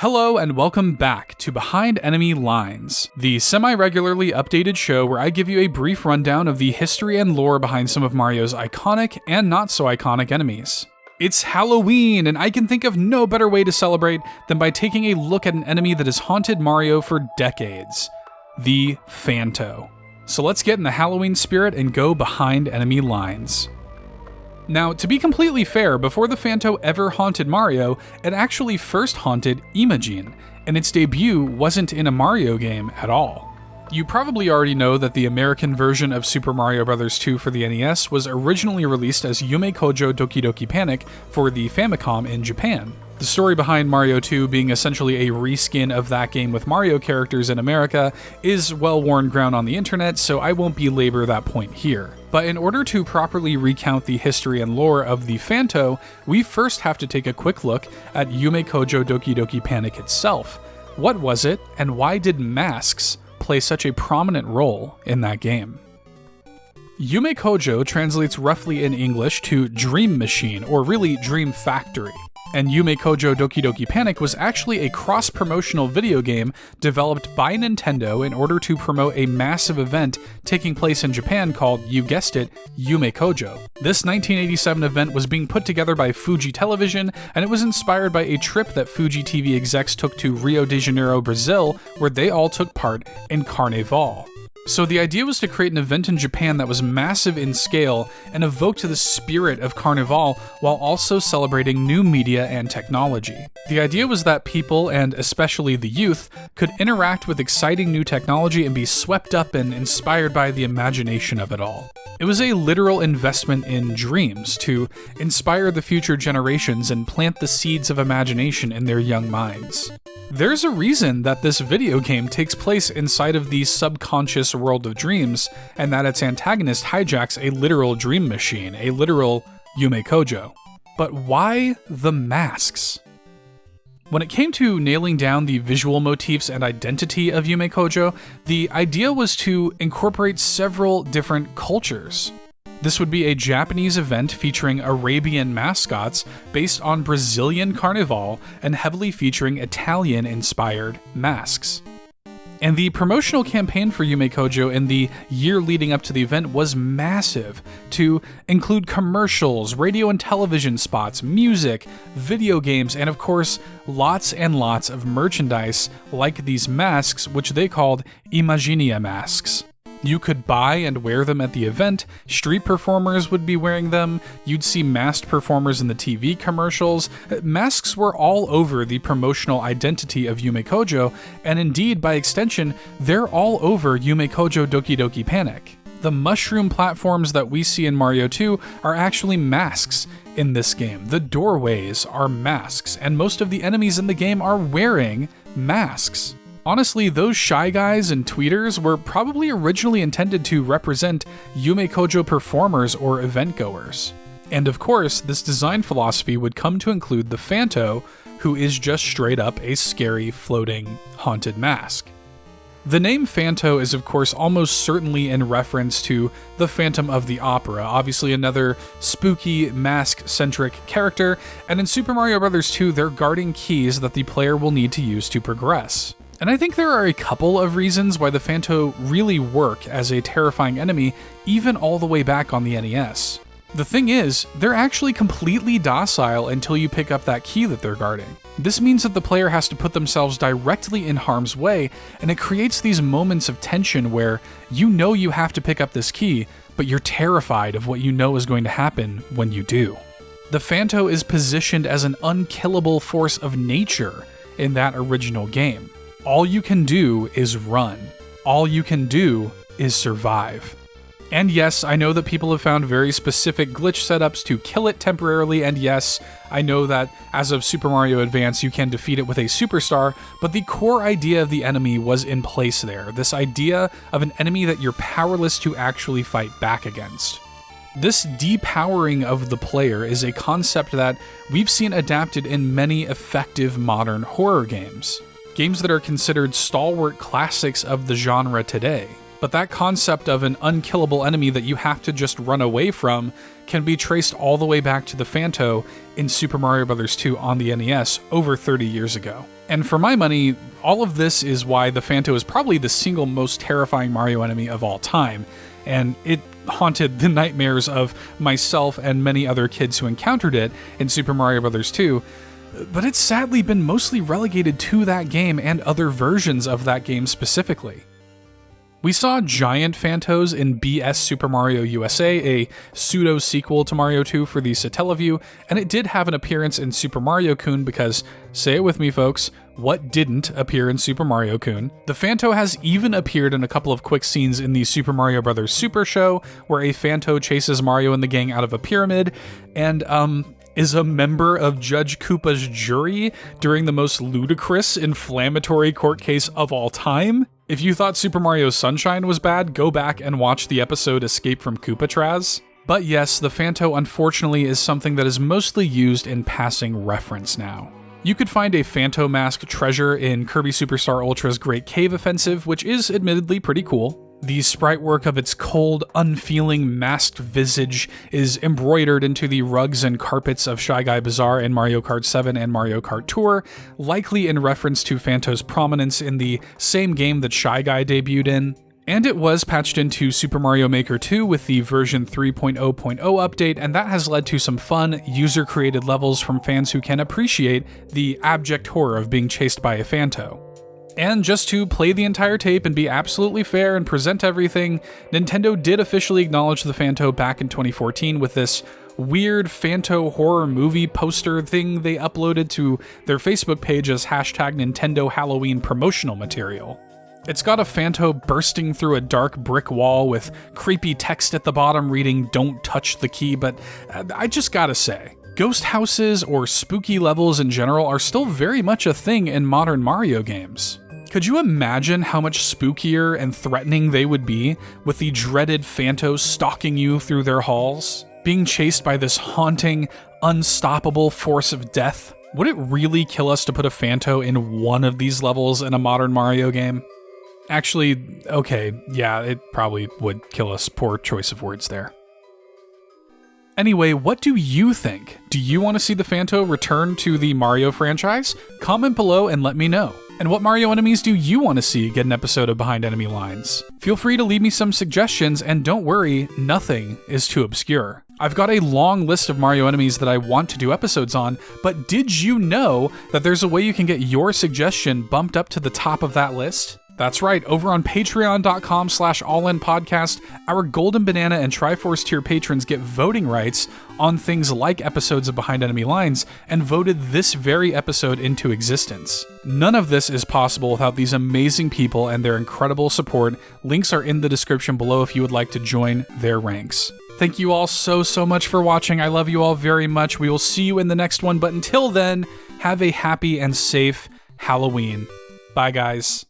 Hello and welcome back to Behind Enemy Lines, the semi-regularly updated show where I give you a brief rundown of the history and lore behind some of Mario's iconic and not so iconic enemies. It's Halloween, and I can think of no better way to celebrate than by taking a look at an enemy that has haunted Mario for decades, the Phanto. So let's get in the Halloween spirit and go behind enemy lines. Now, to be completely fair, before the Phanto ever haunted Mario, it actually first haunted Imogene, and its debut wasn't in a Mario game at all. You probably already know that the American version of Super Mario Bros. 2 for the NES was originally released as Yume Kojo Doki Doki Panic for the Famicom in Japan. The story behind Mario 2 being essentially a reskin of that game with Mario characters in America is well-worn ground on the internet, so I won't belabor that point here. But in order to properly recount the history and lore of the Phanto, we first have to take a quick look at Yume Kojo Doki Doki Panic itself. What was it, and why did masks play such a prominent role in that game? Yume Kojo translates roughly in English to Dream Machine, or really Dream Factory. And Yume Kojo Doki Doki Panic was actually a cross-promotional video game developed by Nintendo in order to promote a massive event taking place in Japan called, you guessed it, Yume Kojo. This 1987 event was being put together by Fuji Television, and it was inspired by a trip that Fuji TV execs took to Rio de Janeiro, Brazil, where they all took part in Carnival. So the idea was to create an event in Japan that was massive in scale and evoked the spirit of Carnival while also celebrating new media and technology. The idea was that people, and especially the youth, could interact with exciting new technology and be swept up and inspired by the imagination of it all. It was a literal investment in dreams to inspire the future generations and plant the seeds of imagination in their young minds. There's a reason that this video game takes place inside of the subconscious world of dreams, and that its antagonist hijacks a literal dream machine, a literal Yume Kojo. But why the masks? When it came to nailing down the visual motifs and identity of Yume Kojo, the idea was to incorporate several different cultures. This would be a Japanese event featuring Arabian mascots based on Brazilian Carnival and heavily featuring Italian-inspired masks. And the promotional campaign for Yume Kojo in the year leading up to the event was massive, to include commercials, radio and television spots, music, video games, and of course, lots and lots of merchandise like these masks, which they called Imaginia masks. You could buy and wear them at the event, street performers would be wearing them, you'd see masked performers in the TV commercials. Masks were all over the promotional identity of Yume Kojo, and indeed, by extension, they're all over Yume Kojo Doki Doki Panic. The mushroom platforms that we see in Mario 2 are actually masks in this game. The doorways are masks, and most of the enemies in the game are wearing masks. Honestly, those Shy Guys and tweeters were probably originally intended to represent Yume Kojo performers or event goers. And of course, this design philosophy would come to include the Phanto, who is just straight up a scary, floating, haunted mask. The name Phanto is of course almost certainly in reference to the Phantom of the Opera, obviously another spooky, mask-centric character, and in Super Mario Bros. 2 they're guarding keys that the player will need to use to progress. And I think there are a couple of reasons why the Phanto really work as a terrifying enemy, even all the way back on the NES. The thing is, they're actually completely docile until you pick up that key that they're guarding. This means that the player has to put themselves directly in harm's way, and it creates these moments of tension where you know you have to pick up this key, but you're terrified of what you know is going to happen when you do. The Phanto is positioned as an unkillable force of nature in that original game. All you can do is run. All you can do is survive. And yes, I know that people have found very specific glitch setups to kill it temporarily, and yes, I know that as of Super Mario Advance you can defeat it with a superstar, but the core idea of the enemy was in place there, this idea of an enemy that you're powerless to actually fight back against. This depowering of the player is a concept that we've seen adapted in many effective modern horror games. Games that are considered stalwart classics of the genre today. But that concept of an unkillable enemy that you have to just run away from can be traced all the way back to the Phanto in Super Mario Bros. 2 on the NES over 30 years ago. And for my money, all of this is why the Phanto is probably the single most terrifying Mario enemy of all time, and it haunted the nightmares of myself and many other kids who encountered it in Super Mario Bros. 2, but it's sadly been mostly relegated to that game and other versions of that game specifically. We saw giant Phantos in BS Super Mario USA, a pseudo-sequel to Mario 2 for the Satellaview, and it did have an appearance in Super Mario Kun because, say it with me folks, what didn't appear in Super Mario Kun? The Phanto has even appeared in a couple of quick scenes in the Super Mario Bros. Super Show, where a Phanto chases Mario and the gang out of a pyramid, and, is a member of Judge Koopa's jury during the most ludicrous, inflammatory court case of all time. If you thought Super Mario Sunshine was bad, go back and watch the episode Escape from Koopatraz. But yes, the Phanto unfortunately is something that is mostly used in passing reference now. You could find a Phanto mask treasure in Kirby Superstar Ultra's Great Cave Offensive, which is admittedly pretty cool. The sprite work of its cold, unfeeling, masked visage is embroidered into the rugs and carpets of Shy Guy Bazaar in Mario Kart 7 and Mario Kart Tour, likely in reference to Phanto's prominence in the same game that Shy Guy debuted in. And it was patched into Super Mario Maker 2 with the version 3.0.0 update, and that has led to some fun, user-created levels from fans who can appreciate the abject horror of being chased by a Phanto. And just to play the entire tape and be absolutely fair and present everything, Nintendo did officially acknowledge the Phanto back in 2014 with this weird Phanto horror movie poster thing they uploaded to their Facebook page as hashtag Nintendo Halloween promotional material. It's got a Phanto bursting through a dark brick wall with creepy text at the bottom reading "Don't touch the key," but I just gotta say, ghost houses or spooky levels in general are still very much a thing in modern Mario games. Could you imagine how much spookier and threatening they would be with the dreaded Phanto stalking you through their halls, being chased by this haunting, unstoppable force of death? Would it really kill us to put a Phanto in one of these levels in a modern Mario game? Actually, okay, yeah, it probably would kill us. Poor choice of words there. Anyway, what do you think? Do you want to see the Phanto return to the Mario franchise? Comment below and let me know. And what Mario enemies do you want to see get an episode of Behind Enemy Lines? Feel free to leave me some suggestions, and don't worry, nothing is too obscure. I've got a long list of Mario enemies that I want to do episodes on, but did you know that there's a way you can get your suggestion bumped up to the top of that list? That's right, over on patreon.com/allinpodcast, our Golden Banana and Triforce tier patrons get voting rights on things like episodes of Behind Enemy Lines, and voted this very episode into existence. None of this is possible without these amazing people and their incredible support. Links are in the description below if you would like to join their ranks. Thank you all so much for watching. I love you all very much. We will see you in the next one, but until then, have a happy and safe Halloween. Bye, guys.